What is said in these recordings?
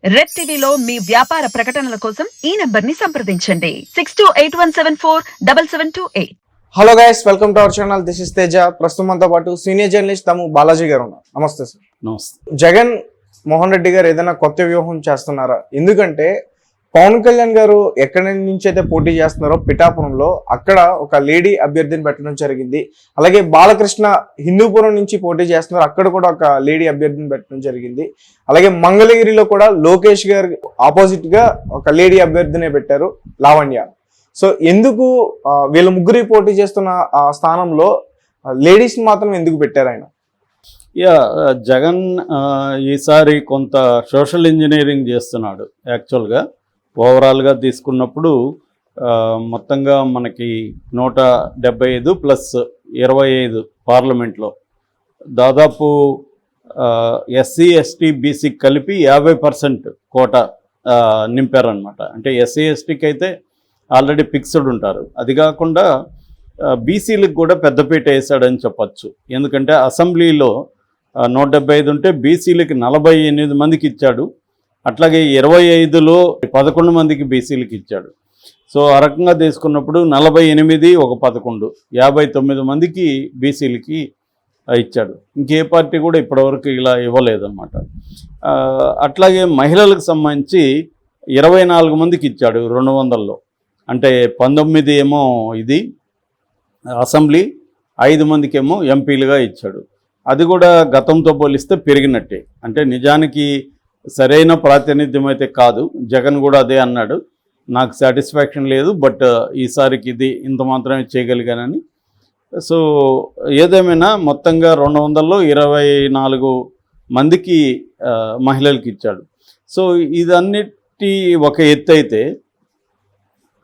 Red టీవీలో మీ వ్యాపార ప్రకటనల కోసం ఈ నంబర్ ని సంప్రదించండి 6281747728. Hello guys, welcome to our channel. This is Teja. ప్రస్తుతం మనతో పాటు సీనియర్ జర్నలిస్ట్ తమ్ము బాలాజీ గారు ఉన్నారు. నమస్తే సార్. నమస్తే. జగన్ మోహన్ రెడ్డి గారు ఏదైనా కొత్త వ్యూహం చేస్తున్నారా? ఎందుకంటే పవన్ కళ్యాణ్ గారు ఎక్కడి నుంచి అయితే పోటీ చేస్తున్నారో పిఠాపురంలో అక్కడ ఒక లేడీ అభ్యర్థిని పెట్టడం జరిగింది. అలాగే బాలకృష్ణ హిందూపురం నుంచి పోటీ చేస్తున్నారు, అక్కడ కూడా ఒక లేడీ అభ్యర్థిని పెట్టడం జరిగింది. అలాగే మంగళగిరిలో కూడా లోకేష్ గారు ఆపోజిట్ గా ఒక లేడీ అభ్యర్థినే పెట్టారు, లావణ్య. సో ఎందుకు వీళ్ళ ముగ్గురి పోటీ చేస్తున్న ఆ స్థానంలో లేడీస్ మాత్రం ఎందుకు పెట్టారు ఆయన? జగన్ ఈసారి కొంత సోషల్ ఇంజనీరింగ్ చేస్తున్నాడు. యాక్చువల్గా ఓవరాల్గా తీసుకున్నప్పుడు మొత్తంగా మనకి 175 ప్లస్ 25 పార్లమెంట్లో దాదాపు ఎస్సీ ఎస్టీ బీసీ కలిపి 50% కోటా నింపారనమాట. అంటే ఎస్సీ ఎస్టీకి అయితే ఆల్రెడీ ఫిక్స్డ్ ఉంటారు. అది కాకుండా బీసీలకు కూడా పెద్దపీట వేసాడని చెప్పచ్చు. ఎందుకంటే అసెంబ్లీలో 175 ఉంటే బీసీలకి 48 మందికి ఇచ్చాడు. అట్లాగే 25లో 11 మందికి బీసీలకి ఇచ్చాడు. సో ఆ రకంగా తీసుకున్నప్పుడు 48 ఒక 11 59 మందికి బీసీలకి ఇచ్చాడు. ఇంకే పార్టీ కూడా ఇప్పటివరకు ఇలా ఇవ్వలేదన్నమాట. అట్లాగే మహిళలకు సంబంధించి 24 మందికి ఇచ్చాడు 200లో. అంటే 19 ఏమో ఇది అసెంబ్లీ, 5 మందికేమో ఎంపీలుగా ఇచ్చాడు. అది కూడా గతంతో పోలిస్తే పెరిగినట్టే. అంటే నిజానికి సరైన ప్రాతినిధ్యం అయితే కాదు. జగన్ కూడా అదే అన్నాడు, నాకు సాటిస్ఫాక్షన్ లేదు, బట్ ఈసారికి ఇది ఇంత మాత్రమే చేయగలిగానని. సో ఏదేమైనా మొత్తంగా 200లో 24 మందికి మహిళలకు ఇచ్చాడు. సో ఇదన్నిటి ఒక ఎత్తు అయితే,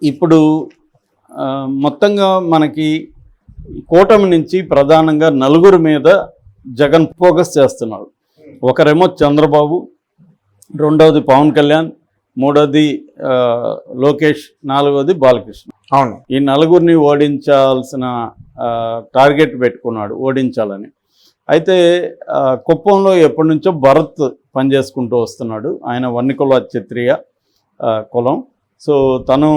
ఇప్పుడు మొత్తంగా మనకి కూటమి నుంచి ప్రధానంగా 4 మీద జగన్ ఫోకస్ చేస్తున్నాడు. ఒకరేమో చంద్రబాబు, రెండవది పవన్ కళ్యాణ్, మూడవది లోకేష్, నాలుగవది బాలకృష్ణ. అవును, ఈ 4 ఓడించాల్సిన టార్గెట్ పెట్టుకున్నాడు, ఓడించాలని. అయితే కుప్పంలో ఎప్పటి నుంచో భరత్ పనిచేసుకుంటూ వస్తున్నాడు. ఆయన వన్నికుల క్షత్రియ కులం. సో తను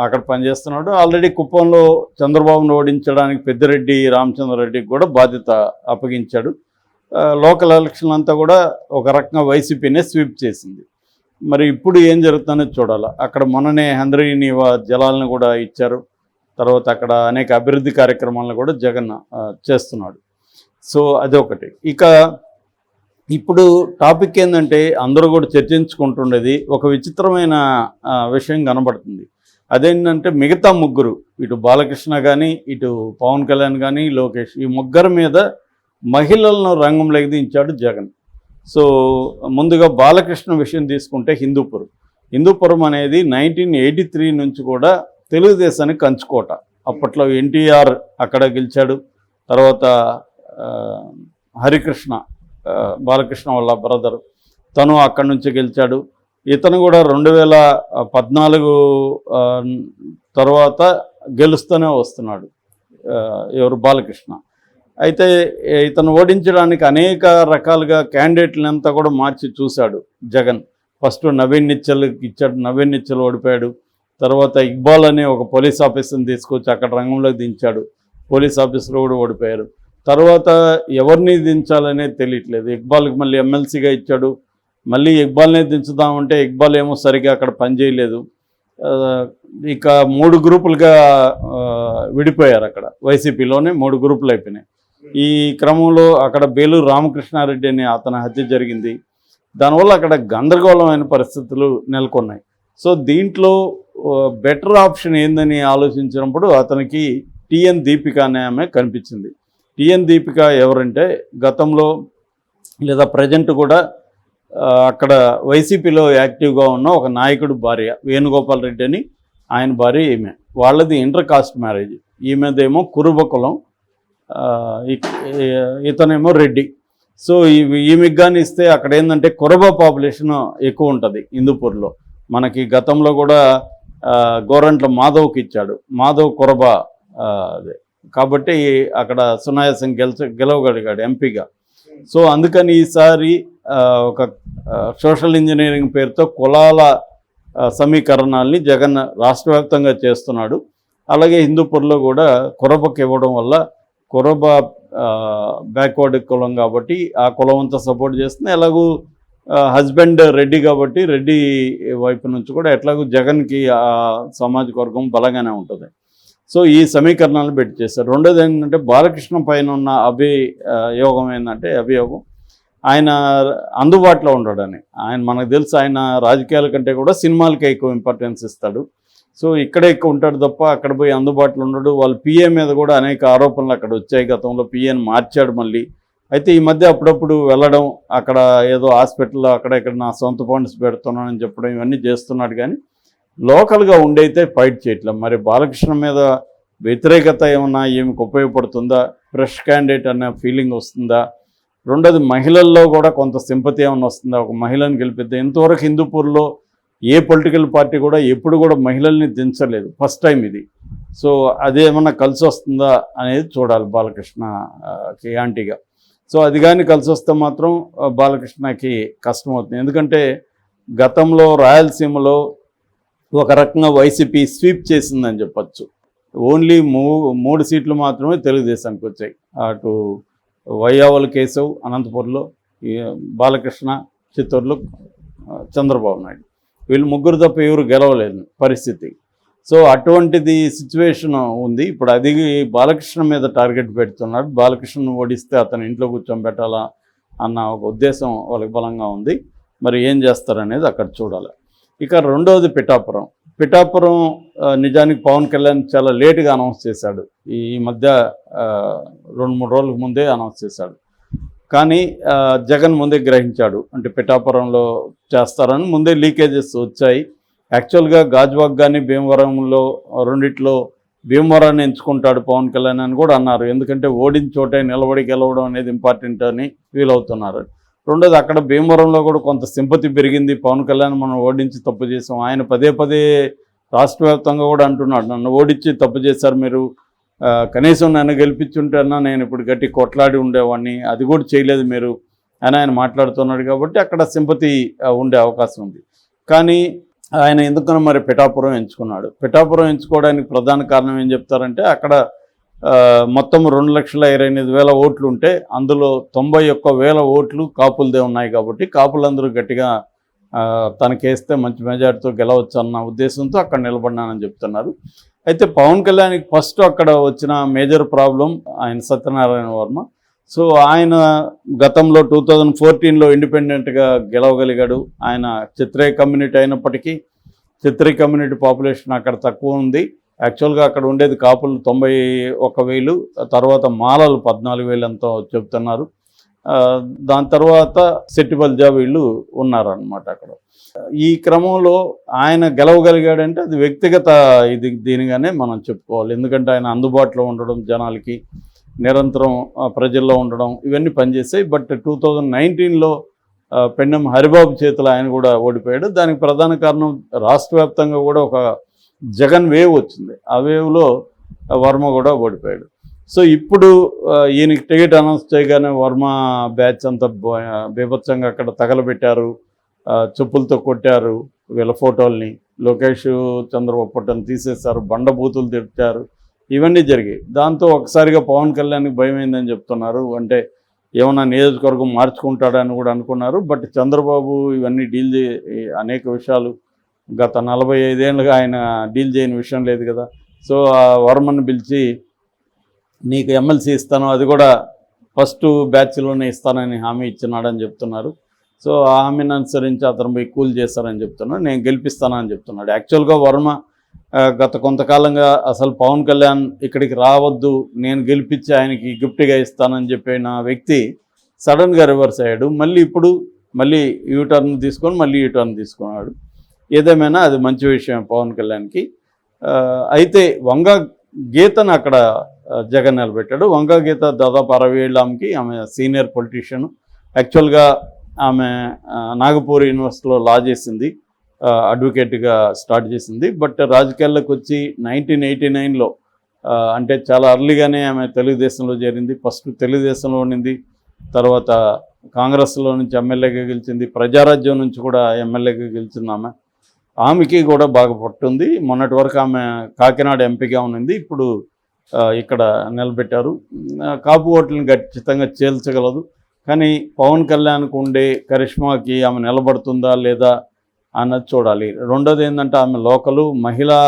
అక్కడ పనిచేస్తున్నాడు. ఆల్రెడీ కుప్పంలో చంద్రబాబును ఓడించడానికి పెద్దిరెడ్డి రామచంద్రారెడ్డికి కూడా బాధ్యత అప్పగించాడు. లోకల్ ఎలక్షన్ అంతా కూడా ఒక రకంగా వైసీపీనే స్వీప్ చేసింది. మరి ఇప్పుడు ఏం జరుగుతుందో చూడాలి. అక్కడ మొన్ననే హంద్రీని జలాలను కూడా ఇచ్చారు. తర్వాత అక్కడ అనేక అభివృద్ధి కార్యక్రమాలను కూడా జగన్ చేస్తున్నాడు. సో అదొకటి. ఇక ఇప్పుడు టాపిక్ ఏంటంటే అందరూ కూడా చర్చించుకుంటుండేది ఒక విచిత్రమైన విషయం కనబడుతుంది. అదేంటంటే మిగతా ముగ్గురు, ఇటు బాలకృష్ణ కానీ, ఇటు పవన్ కళ్యాణ్ కానీ, లోకేష్, ఈ ముగ్గురు మీద మహిళలను రంగంలోకి దించాడు జగన్. సో ముందుగా బాలకృష్ణ విషయం తీసుకుంటే హిందూపురం అనేది 1983 నుంచి కూడా తెలుగుదేశానికి కంచుకోట. అప్పట్లో ఎన్టీఆర్ అక్కడ గెలిచాడు. తర్వాత హరికృష్ణ, బాలకృష్ణ వాళ్ళ బ్రదర్, తను అక్కడి నుంచి గెలిచాడు. ఇతను కూడా 2014 తర్వాత గెలుస్తూనే వస్తున్నాడు, ఎవరు, బాలకృష్ణ. అయితే ఇతను ఓడించడానికి అనేక రకాలుగా క్యాండిడేట్లంతా కూడా మార్చి చూశాడు జగన్. ఫస్ట్ నవీన్ నిచ్చల్కి ఇచ్చాడు, నవీన్ నిచ్చల్ ఓడిపోయాడు. తర్వాత ఇక్బాల్ అనే ఒక పోలీస్ ఆఫీసర్ని తీసుకొచ్చి అక్కడ రంగంలోకి దించాడు, పోలీస్ ఆఫీసర్లు కూడా ఓడిపోయారు. తర్వాత ఎవరిని దించాలనేది తెలియట్లేదు. ఇక్బాల్కి మళ్ళీ ఎమ్మెల్సీగా ఇచ్చాడు. మళ్ళీ ఇక్బాల్నే దించుదామంటే ఇక్బాల్ ఏమో సరిగా అక్కడ పనిచేయలేదు. ఇక 3 గ్రూపులుగా విడిపోయారు. అక్కడ వైసీపీలోనే 3 గ్రూపులు అయిపోయినాయి. ఈ క్రమంలో అక్కడ బేలూరు రామకృష్ణారెడ్డి అనే అతని హత్య జరిగింది. దానివల్ల అక్కడ గందరగోళమైన పరిస్థితులు నెలకొన్నాయి. సో దీంట్లో బెటర్ ఆప్షన్ ఏందని ఆలోచించినప్పుడు అతనికి టిఎన్ దీపిక అనే ఆమె కనిపించింది. టిఎన్ దీపిక ఎవరంటే గతంలో లేదా ప్రజెంట్ కూడా అక్కడ వైసీపీలో యాక్టివ్గా ఉన్న ఒక నాయకుడు భార్య, వేణుగోపాల్ రెడ్డి అని ఆయన భార్య ఈమె. వాళ్ళది ఇంటర్ కాస్ట్ మ్యారేజ్. ఈమెదేమో కురుబ కులం, ఇతనేమో రెడ్డి. సో ఈమెకి కానీ ఇస్తే అక్కడ ఏంటంటే కురబ పాపులేషన్ ఎక్కువ ఉంటుంది హిందూపూర్లో. మనకి గతంలో కూడా గోరంట్ల మాధవ్కి ఇచ్చాడు, మాధవ్ కురబ అదే. కాబట్టి అక్కడ సునాయాసం గెలవగలిగాడు ఎంపీగా. సో అందుకని ఈసారి ఒక సోషల్ ఇంజనీరింగ్ పేరుతో కులాల సమీకరణాలని జగన్ రాష్ట్ర వ్యాప్తంగా చేస్తున్నాడు. అలాగే హిందూపూర్లో కూడా కురబకి ఇవ్వడం వల్ల కురబ బ్యాక్వర్డ్ కులం కాబట్టి ఆ కులం అంతా సపోర్ట్ చేస్తుంది. ఎలాగూ హస్బెండ్ రెడ్డి కాబట్టి రెడ్డి వైపు నుంచి కూడా ఎట్లాగూ జగన్కి ఆ సామాజిక వర్గం బలంగానే ఉంటుంది. సో ఈ సమీకరణాలను పెట్టి చేశారు. రెండోది ఏంటంటే బాలకృష్ణ పైన ఉన్న అభియోగం ఏంటంటే ఆయన అందుబాటులో ఉండడని. మనకు తెలుసు ఆయన రాజకీయాల కంటే కూడా సినిమాలకే ఎక్కువ ఇంపార్టెన్స్ ఇస్తాడు. సో ఇక్కడే ఎక్కువ ఉంటాడు తప్ప అక్కడ పోయి అందుబాటులో ఉండడు. వాళ్ళ పిఏ మీద కూడా అనేక ఆరోపణలు అక్కడ వచ్చాయి. గతంలో పిఏని మార్చాడు మళ్ళీ. అయితే ఈ మధ్య అప్పుడప్పుడు వెళ్ళడం, అక్కడ ఏదో హాస్పిటల్లో అక్కడ నా సొంత ఫండ్స్ పెడుతున్నానని చెప్పడం ఇవన్నీ చేస్తున్నాడు. కానీ లోకల్గా ఉండైతే ఫైట్ చేయట్లేదు. మరి బాలకృష్ణ మీద వ్యతిరేకత ఏమన్నా ఏమికి ఉపయోగపడుతుందా, ఫ్రెష్ క్యాండిడేట్ అనే ఫీలింగ్ వస్తుందా? రెండోది మహిళల్లో కూడా కొంత సింపతి ఏమైనా వస్తుందా, ఒక మహిళను గెలిపిద్దా? ఇంతవరకు హిందూపూర్లో ఏ పొలిటికల్ పార్టీ కూడా ఎప్పుడు కూడా మహిళల్ని దించలేదు, ఫస్ట్ టైం ఇది. సో అదేమన్నా కలిసి వస్తుందా అనేది చూడాలి బాలకృష్ణకి యాంటీగా. సో అది కానీ కలిసి వస్తే మాత్రం బాలకృష్ణకి కష్టం అవుతుంది. ఎందుకంటే గతంలో రాయలసీమలో ఒక రకంగా వైసీపీ స్వీప్ చేసిందని చెప్పచ్చు. ఓన్లీ 3 సీట్లు మాత్రమే తెలుగుదేశానికి వచ్చాయి. అటు వైయావల్ కేశవ్ అనంతపురంలో, బాలకృష్ణ చిత్తూరులో చంద్రబాబు నాయుడు, వీళ్ళు ముగ్గురు తప్ప ఎవరు గెలవలేదు పరిస్థితి. సో అటువంటిది సిచ్యువేషన్ ఉంది. ఇప్పుడు అది బాలకృష్ణ మీద టార్గెట్ పెడుతున్నాడు. బాలకృష్ణను ఓడిస్తే అతను ఇంట్లో కూర్చోబెట్టాలా అన్న ఒక ఉద్దేశం వాళ్ళకి బలంగా ఉంది. మరి ఏం చేస్తారనేది అక్కడ చూడాలి. ఇక రెండవది పిఠాపురం నిజానికి పవన్ కళ్యాణ్ చాలా లేటుగా అనౌన్స్ చేశాడు. ఈ మధ్య 2-3 రోజుల ముందే అనౌన్స్ చేశాడు. కానీ జగన్ ముందే గ్రహించాడు. అంటే పిఠాపురంలో చేస్తారని ముందే లీకేజెస్ వచ్చాయి. యాక్చువల్గా గాజువాక్ కానీ భీమవరంలో రెండిట్లో భీమవరాన్ని ఎంచుకుంటాడు పవన్ కళ్యాణ్ అని కూడా అన్నారు. ఎందుకంటే ఓడిన చోటే నిలబడి గెలవడం అనేది ఇంపార్టెంట్ అని ఫీల్ అవుతున్నారు. రెండోది అక్కడ భీమవరంలో కూడా కొంత సింపతి పెరిగింది. పవన్ కళ్యాణ్ మనం ఓడించి తప్పు చేసాం. ఆయన పదే రాష్ట్ర వ్యాప్తంగా కూడా అంటున్నాడు, నన్ను ఓడించి తప్పు చేశారు మీరు, కనీసం నన్ను గెలిపించుంటేనా నేను ఇప్పుడు గట్టి కొట్లాడి ఉండేవాడిని, అది కూడా చేయలేదు మీరు అని ఆయన మాట్లాడుతున్నాడు. కాబట్టి అక్కడ సింపతి ఉండే అవకాశం ఉంది. కానీ ఆయన ఎందుకన్నా మరి పిఠాపురం ఎంచుకున్నాడు. పిఠాపురం ఎంచుకోవడానికి ప్రధాన కారణం ఏం చెప్తారంటే అక్కడ మొత్తం 2,28,000 ఓట్లు ఉంటే అందులో 91,000 ఓట్లు కాపులదే ఉన్నాయి. కాబట్టి కాపులందరూ గట్టిగా తనకేస్తే మంచి మెజార్టీతో గెలవచ్చు అన్న ఉద్దేశంతో అక్కడ నిలబడినానని చెప్తున్నారు. అయితే పవన్ కళ్యాణ్కి ఫస్ట్ అక్కడ వచ్చిన మేజర్ ప్రాబ్లం ఆయన సత్యనారాయణ వర్మ. సో ఆయన గతంలో 2014లో ఇండిపెండెంట్గా గెలవగలిగాడు. ఆయన చిత్రేయ కమ్యూనిటీ అయినప్పటికీ చిత్రేయ కమ్యూనిటీ పాపులేషన్ అక్కడ తక్కువ ఉంది. యాక్చువల్గా అక్కడ ఉండేది కాపులు 91,000, తర్వాత మాలలు 14,000 ఎంతో చెప్తున్నారు. దాని తర్వాత సెట్టిబల్జా వీళ్ళు ఉన్నారనమాట అక్కడ. ఈ క్రమంలో ఆయన గెలవగలిగాడంటే అది వ్యక్తిగత దీనిగానే మనం చెప్పుకోవాలి. ఎందుకంటే ఆయన అందుబాటులో ఉండడం, జనాలకి నిరంతరం ప్రజల్లో ఉండడం, ఇవన్నీ పనిచేసాయి. బట్ 2019లో పెన్నెం హరిబాబు చేతులు ఆయన కూడా ఓడిపోయాడు. దానికి ప్రధాన కారణం రాష్ట్ర వ్యాప్తంగా కూడా ఒక జగన్ వేవ్ వచ్చింది. ఆ వేవ్లో వర్మ కూడా ఓడిపోయాడు. సో ఇప్పుడు ఈయనకి టికెట్ అనౌన్స్ చేయగానే వర్మ బ్యాచ్ అంతా బీభత్సంగా అక్కడ తగలబెట్టారు, చెప్పులతో కొట్టారు వీళ్ళ ఫోటోల్ని, లోకేష్ చంద్రబాబు ఫోటోని తీసేశారు, బండబూతులు తిట్టారు, ఇవన్నీ జరిగాయి. దాంతో ఒకసారిగా పవన్ కళ్యాణ్కి భయమైందని చెప్తున్నారు. అంటే ఏమన్నా నియోజకవర్గం మార్చుకుంటాడని కూడా అనుకున్నారు. బట్ చంద్రబాబు ఇవన్నీ అనేక విషయాలు గత 45 ఏళ్ళుగా ఆయన డీల్ చేయని విషయం లేదు కదా. సో ఆ వర్మను పిలిచి నీకు ఎమ్మెల్సీ ఇస్తాను, అది కూడా ఫస్ట్ బ్యాచ్లోనే ఇస్తానని హామీ ఇచ్చినాడని చెప్తున్నారు. సో ఆ హామీని అనుసరించి అతను పోయి కూల్ చేస్తారని చెప్తున్నాడు. నేను గెలిపిస్తానని చెప్తున్నాడు. యాక్చువల్గా వర్మ గత కొంతకాలంగా అసలు పవన్ కళ్యాణ్ ఇక్కడికి రావద్దు, నేను గెలిపించి ఆయనకి గిఫ్ట్గా ఇస్తానని చెప్పిన వ్యక్తి సడన్గా రివర్స్ అయ్యాడు. ఇప్పుడు యూటర్న్ తీసుకున్నాడు. ఏదేమైనా అది మంచి విషయం పవన్ కళ్యాణ్కి. అయితే వంగ గీతను అక్కడ జగన్ నిలబెట్టాడు. వంగ గీత దాదాపు 60 ఏళ్ళ ఆమె సీనియర్ పొలిటీషియన్. యాక్చువల్గా ఆమె నాగపూర్ యూనివర్సిటీలో లా చేసింది, అడ్వకేట్గా స్టార్ట్ చేసింది. బట్ రాజకీయాల్లోకి వచ్చి 1989లో అంటే చాలా అర్లీగానే ఆమె తెలుగుదేశంలో చేరింది. ఫస్ట్ తెలుగుదేశంలో ఉండింది, తర్వాత కాంగ్రెస్లో నుంచి ఎమ్మెల్యేగా గెలిచింది, ప్రజారాజ్యం నుంచి కూడా ఎమ్మెల్యేగా గెలిచింది ఆమెకి కూడా బాగా పట్టుంది. మొన్నటి వరకు ఆమె కాకినాడ ఎంపీగా ఉన్నది, ఇప్పుడు ఇక్కడ నిలబెట్టారు. కాపు ఓట్లను ఖచ్చితంగా చేల్చగలదు. కానీ పవన్ కళ్యాణ్కు ఉండే కరిష్మాకి ఆమె నిలబడుతుందా లేదా అన్నది చూడాలి. రెండోది ఏంటంటే ఆమె లోకలు మహిళా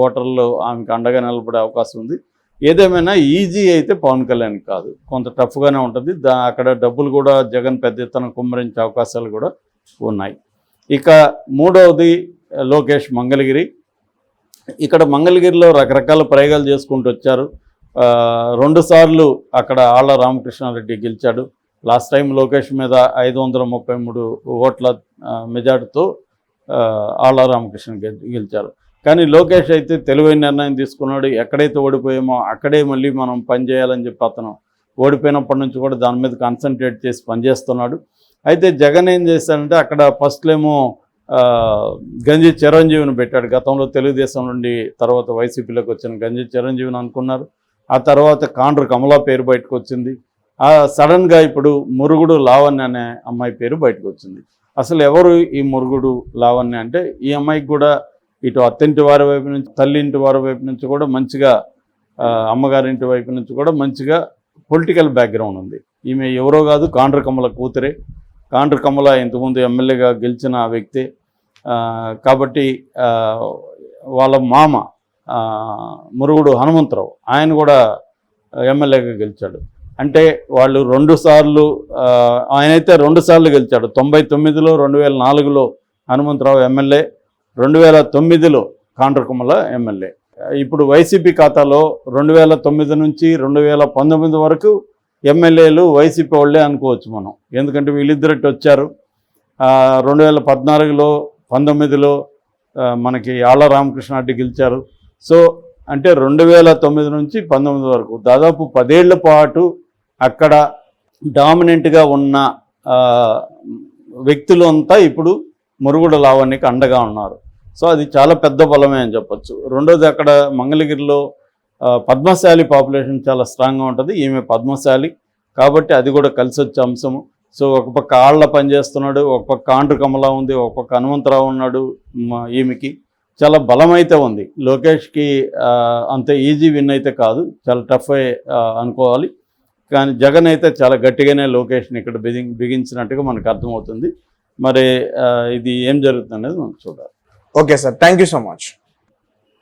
ఓటర్లు ఆమెకు అండగా నిలబడే అవకాశం ఉంది. ఏదేమైనా ఈజీ అయితే పవన్ కళ్యాణ్ కాదు, కొంత టఫ్గానే ఉంటుంది. అక్కడ డబ్బులు కూడా జగన్ పెద్ద ఎత్తున కుమ్మరించే అవకాశాలు కూడా ఉన్నాయి. ఇక మూడవది లోకేష్ మంగళగిరి. ఇక్కడ మంగళగిరిలో రకరకాల ప్రయోగాలు చేసుకుంటూ వచ్చారు. 2 సార్లు అక్కడ ఆళ్ల రామకృష్ణారెడ్డి గెలిచాడు. లాస్ట్ టైం లోకేష్ మీద 533 ఓట్ల మెజార్టీతో ఆళ్ల రామకృష్ణ గెలిచారు. కానీ లోకేష్ అయితే తెలివైన నిర్ణయం తీసుకున్నాడు. ఎక్కడైతే ఓడిపోయామో అక్కడే మళ్ళీ మనం పనిచేయాలని చెప్పి అతను ఓడిపోయినప్పటి నుంచి కూడా దాని మీద కాన్సన్ట్రేట్ చేసి పనిచేస్తున్నాడు. అయితే జగన్ ఏం చేశాడంటే అక్కడ ఫస్ట్లేమో గంజి చిరంజీవిని పెట్టాడు. గతంలో తెలుగుదేశం నుండి తర్వాత వైసీపీలోకి వచ్చిన గంజి చిరంజీవిని అనుకున్నారు. ఆ తర్వాత కాండ్రు కమలా పేరు బయటకు వచ్చింది. సడన్గా ఇప్పుడు మురుగుడు లావణ్య అనే అమ్మాయి పేరు బయటకు వచ్చింది. అసలు ఎవరు ఈ మురుగుడు లావణ్య అంటే, ఈ అమ్మాయికి కూడా ఇటు అత్తింటి వారి వైపు నుంచి తల్లింటి వారి వైపు నుంచి కూడా మంచిగా, అమ్మగారింటి వైపు నుంచి కూడా మంచిగా పొలిటికల్ బ్యాక్గ్రౌండ్ ఉంది. ఈమె ఎవరో కాదు, కాండ్రు కమల కూతురే. కాండ్రు కమల ఇంతకుముందు ఎమ్మెల్యేగా గెలిచిన వ్యక్తి. కాబట్టి వాళ్ళ మామ మురుగుడు హనుమంతరావు ఆయన కూడా ఎమ్మెల్యేగా గెలిచాడు. అంటే వాళ్ళు 2 సార్లు, ఆయనైతే 2 సార్లు గెలిచాడు. 99లో 2004లో హనుమంతరావు ఎమ్మెల్యే, 2009లో కాండ్రు కమల ఎమ్మెల్యే. ఇప్పుడు వైసీపీ ఖాతాలో 2009 నుంచి 2019 వరకు ఎమ్మెల్యేలు వైసీపీ వాళ్ళే అనుకోవచ్చు మనం. ఎందుకంటే వీళ్ళిద్దరట్టు వచ్చారు. 2014లో 19లో మనకి ఆళ్ల రామకృష్ణారెడ్డి గెలిచారు. సో అంటే 2009 నుంచి 19 వరకు దాదాపు 10 ఏళ్ల పాటు అక్కడ డామినెంట్గా ఉన్న వ్యక్తులు అంతా ఇప్పుడు మురుగుడు లావణ్యకి అండగా ఉన్నారు. సో అది చాలా పెద్ద బలమే అని చెప్పచ్చు. రెండోది అక్కడ మంగళగిరిలో పద్మశాలి పాపులేషన్ చాలా స్ట్రాంగ్గా ఉంటుంది. ఈమె పద్మశాలి కాబట్టి అది కూడా కలిసి వచ్చే అంశము. సో ఒక పక్క ఆళ్ల పనిచేస్తున్నాడు, ఒక పక్క కాండ్రు కమల ఉంది, ఒక పక్క హనుమంతరావు ఉన్నాడు. ఈమెకి చాలా బలమైతే ఉంది. లోకేష్కి అంత ఈజీ విన్ అయితే కాదు, చాలా టఫ్ అనుకోవాలి. కానీ జగన్ అయితే చాలా గట్టిగానే లోకేష్ని ఇక్కడ బిగించినట్టుగా మనకు అర్థమవుతుంది. మరి ఇది ఏం జరుగుతుంది అనేది మనం చూడాలి. Okay sir, thank you so much.